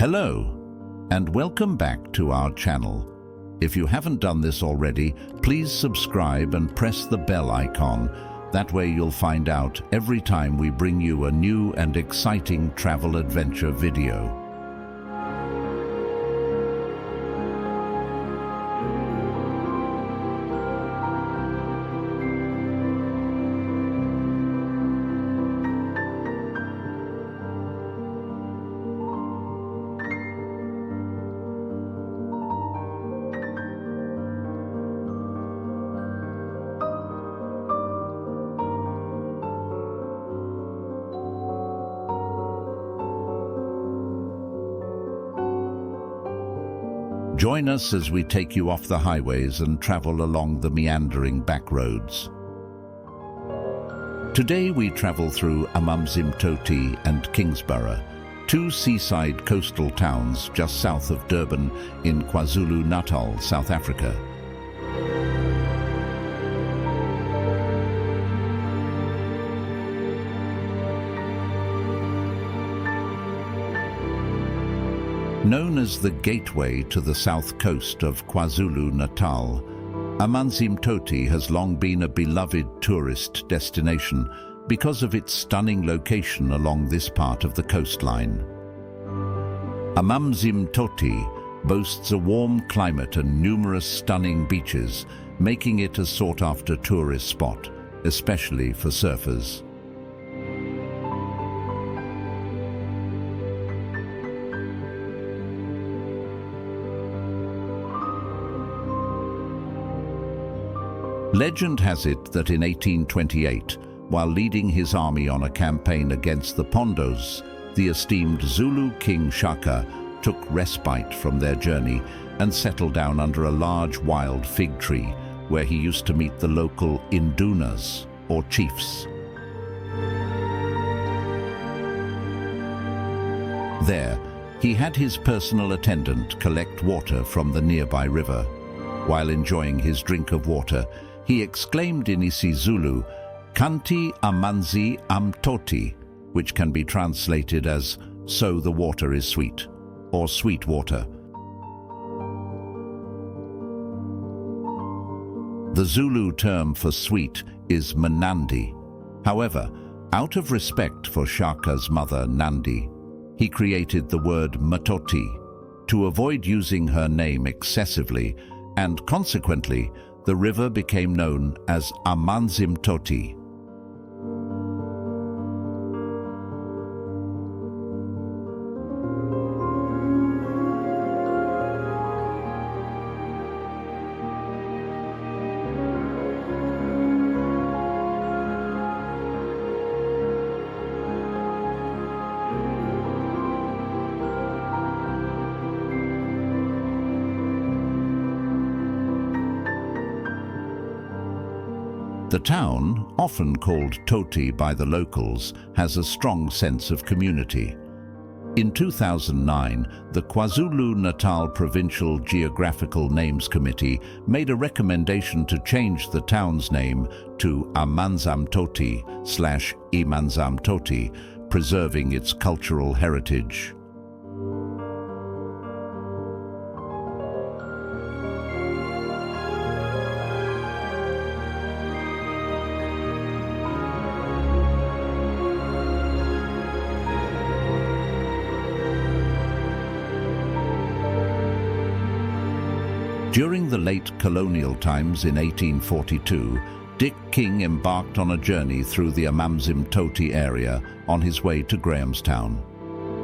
Hello, and welcome back to our channel. If you haven't done this already, please subscribe and press the bell icon. That way you'll find out every time we bring you a new and exciting travel adventure video. Join us as we take you off the highways and travel along the meandering back roads. Today we travel through Amanzimtoti and Kingsburgh, two seaside coastal towns just south of Durban in KwaZulu Natal, South Africa. Known as the gateway to the south coast of KwaZulu Natal, Amanzimtoti has long been a beloved tourist destination because of its stunning location along this part of the coastline. Amanzimtoti boasts a warm climate and numerous stunning beaches, making it a sought-after tourist spot, especially for surfers. Legend has it that in 1828, while leading his army on a campaign against the Pondos, the esteemed Zulu King Shaka took respite from their journey and settled down under a large wild fig tree, where he used to meet the local indunas, or chiefs. There, he had his personal attendant collect water from the nearby river. While enjoying his drink of water, he exclaimed in isiZulu, "Kanti aManzamtoti," which can be translated as, "So the water is sweet," or "sweet water." The Zulu term for sweet is Mnandi. However, out of respect for Shaka's mother Nandi, he created the word Matoti to avoid using her name excessively, and consequently, the river became known as aManzimtoti. The town, often called Toti by the locals, has a strong sense of community. In 2009, the KwaZulu Natal Provincial Geographical Names Committee made a recommendation to change the town's name to aManzamtoti/eManzamtoti, preserving its cultural heritage. During the late colonial times in 1842, Dick King embarked on a journey through the Amanzimtoti area on his way to Grahamstown.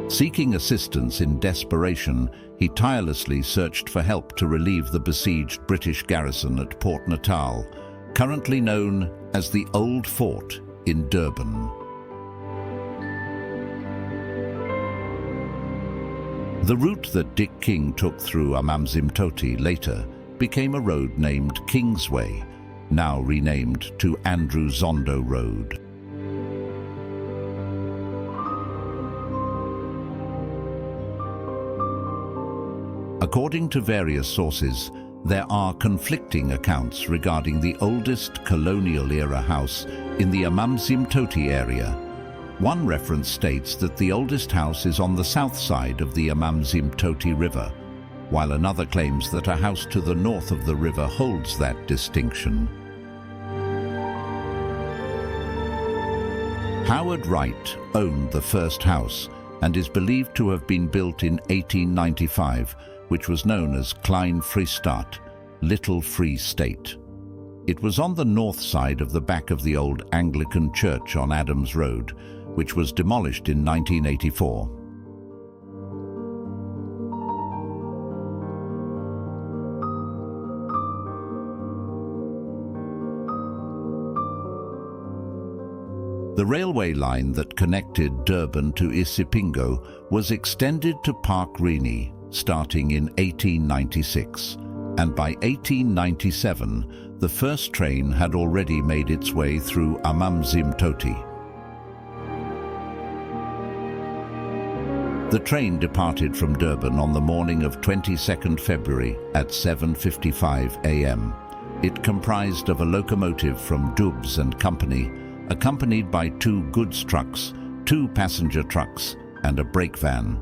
Seeking assistance in desperation, he tirelessly searched for help to relieve the besieged British garrison at Port Natal, currently known as the Old Fort in Durban. The route that Dick King took through Amanzimtoti later became a road named Kingsway, now renamed to Andrew Zondo Road. According to various sources, there are conflicting accounts regarding the oldest colonial-era house in the Amanzimtoti area. One reference states that the oldest house is on the south side of the Amanzimtoti River, while another claims that a house to the north of the river holds that distinction. Howard Wright owned the first house and is believed to have been built in 1895, which was known as Klein Vrystaat, Little Free State. It was on the north side of the back of the old Anglican church on Adams Road, which was demolished in 1984. The railway line that connected Durban to Isipingo was extended to Park Rini starting in 1896, and by 1897 the first train had already made its way through aManzimtoti. The train departed from Durban on the morning of 22nd February at 7:55 a.m. It comprised of a locomotive from Dubs and Company, accompanied by 2 goods trucks, 2 passenger trucks, and a brake van.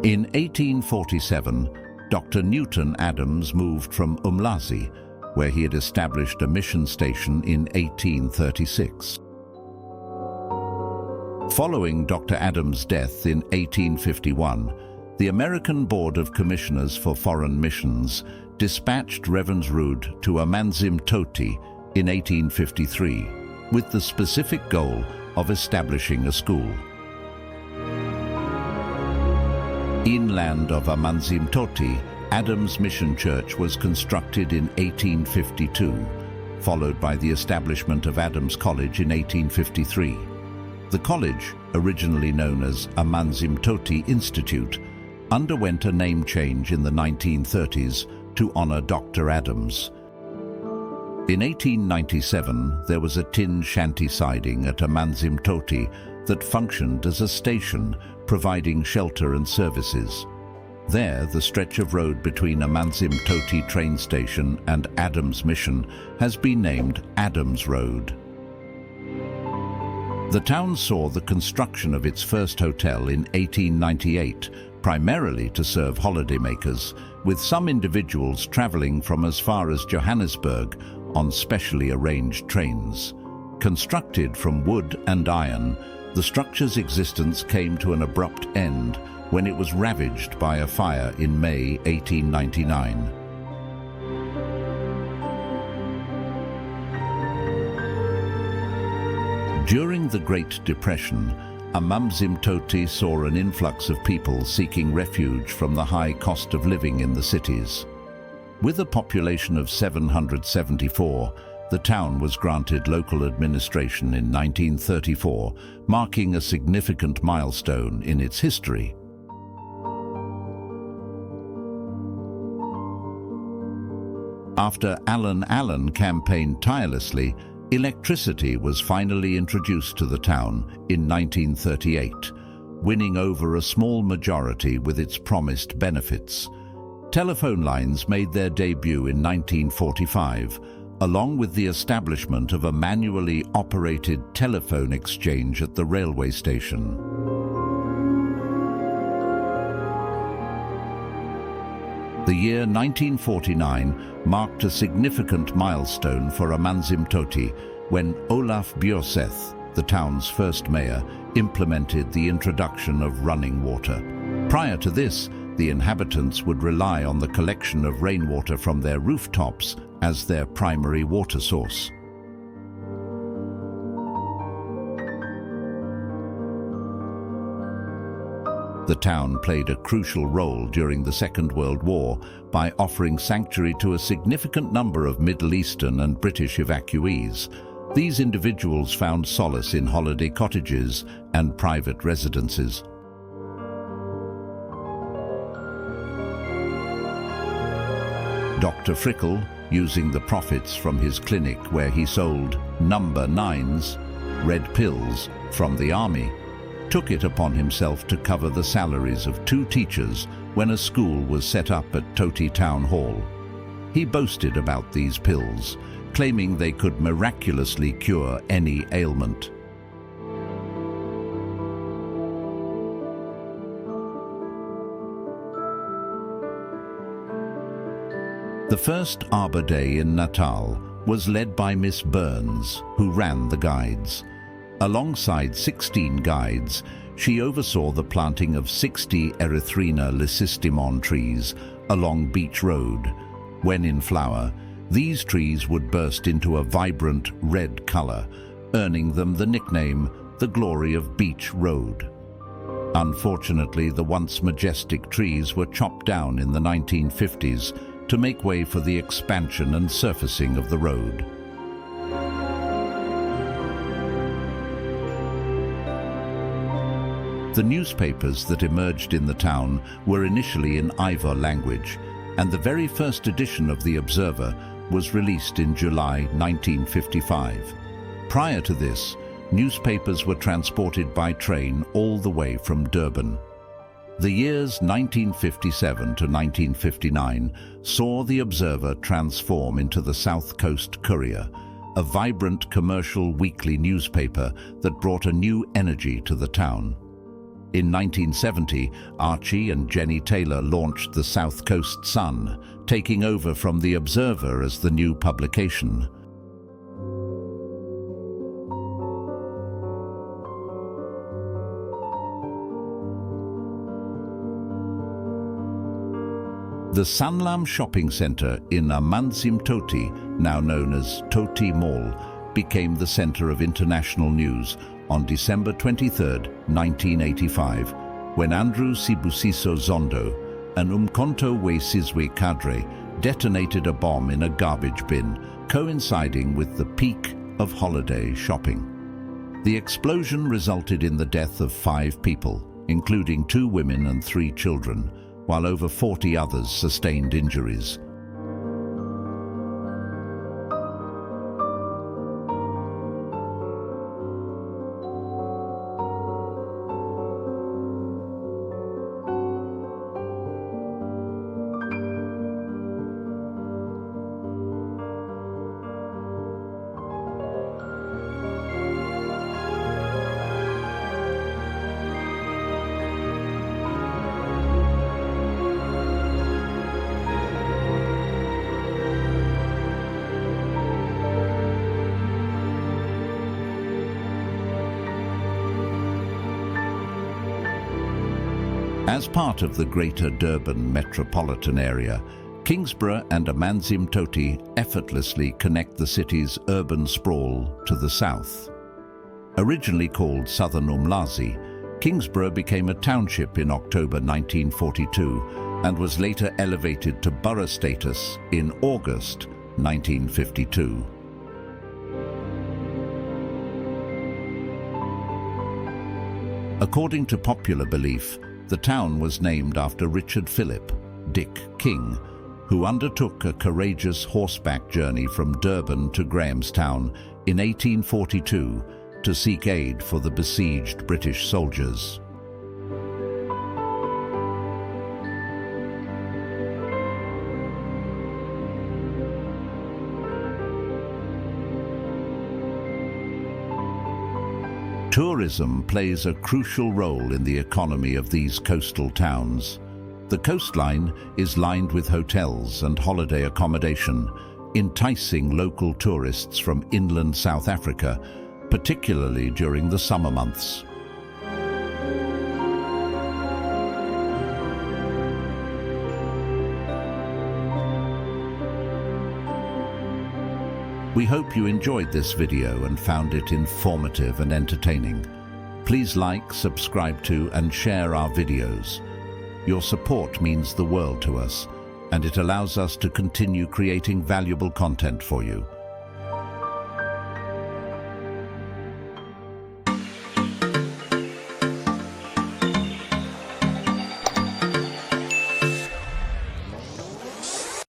In 1847, Dr. Newton Adams moved from Umlazi, where he had established a mission station in 1836. Following Dr. Adams' death in 1851, the American Board of Commissioners for Foreign Missions dispatched Ravensrud to aManzimtoti in 1853 with the specific goal of establishing a school. Inland of aManzimtoti, Adams Mission Church was constructed in 1852, followed by the establishment of Adams College in 1853. The college, originally known as aManzimtoti Institute, underwent a name change in the 1930s to honor Dr. Adams. In 1897, there was a tin shanty siding at aManzimtoti that functioned as a station, providing shelter and services. There, the stretch of road between aManzimtoti train station and Adams Mission has been named Adams Road. The town saw the construction of its first hotel in 1898, primarily to serve holidaymakers, with some individuals traveling from as far as Johannesburg on specially arranged trains. Constructed from wood and iron, the structure's existence came to an abrupt end when it was ravaged by a fire in May 1899. During the Great Depression, aManzimtoti saw an influx of people seeking refuge from the high cost of living in the cities. With a population of 774, the town was granted local administration in 1934, marking a significant milestone in its history. After Alan Allen campaigned tirelessly, electricity was finally introduced to the town in 1938, winning over a small majority with its promised benefits. Telephone lines made their debut in 1945, along with the establishment of a manually operated telephone exchange at the railway station. The year 1949 marked a significant milestone for aManzimtoti when Olaf Bjørseth, the town's first mayor, implemented the introduction of running water. Prior to this, the inhabitants would rely on the collection of rainwater from their rooftops as their primary water source. The town played a crucial role during the Second World War by offering sanctuary to a significant number of Middle Eastern and British evacuees. These individuals found solace in holiday cottages and private residences. Dr. Frickle, using the profits from his clinic where he sold number 9s, red pills, from the army, took it upon himself to cover the salaries of 2 teachers when a school was set up at Toti Town Hall. He boasted about these pills, claiming they could miraculously cure any ailment. The first Arbor Day in Natal was led by Miss Burns, who ran the guides. Alongside 16 guides, she oversaw the planting of 60 Erythrina leucistimon trees along Beach Road. When in flower, these trees would burst into a vibrant red color, earning them the nickname the Glory of Beach Road. Unfortunately, the once majestic trees were chopped down in the 1950s to make way for the expansion and surfacing of the road. The newspapers that emerged in the town were initially in Iva language, and the very first edition of the Observer was released in July 1955. Prior to this, newspapers were transported by train all the way from Durban. The years 1957 to 1959 saw the Observer transform into the South Coast Courier, a vibrant commercial weekly newspaper that brought a new energy to the town. In 1970, Archie and Jenny Taylor launched the South Coast Sun, taking over from the Observer as the new publication. The Sanlam shopping centre in aManzimtoti, now known as Toti Mall, became the centre of international news on December 23, 1985, when Andrew Sibusiso Zondo and Umkhonto we Sizwe Kadre detonated a bomb in a garbage bin, coinciding with the peak of holiday shopping. The explosion resulted in the death of 5 people, including 2 women and 3 children, while over 40 others sustained injuries. As part of the Greater Durban metropolitan area, Kingsborough and aManzimtoti effortlessly connect the city's urban sprawl to the south. Originally called Southern Umlazi, Kingsborough became a township in October 1942 and was later elevated to borough status in August 1952. According to popular belief, the town was named after Richard Philip, Dick King, who undertook a courageous horseback journey from Durban to Grahamstown in 1842 to seek aid for the besieged British soldiers. Tourism plays a crucial role in the economy of these coastal towns. The coastline is lined with hotels and holiday accommodation, enticing local tourists from inland South Africa, particularly during the summer months. We hope you enjoyed this video and found it informative and entertaining. Please like, subscribe to, and share our videos. Your support means the world to us, and it allows us to continue creating valuable content for you.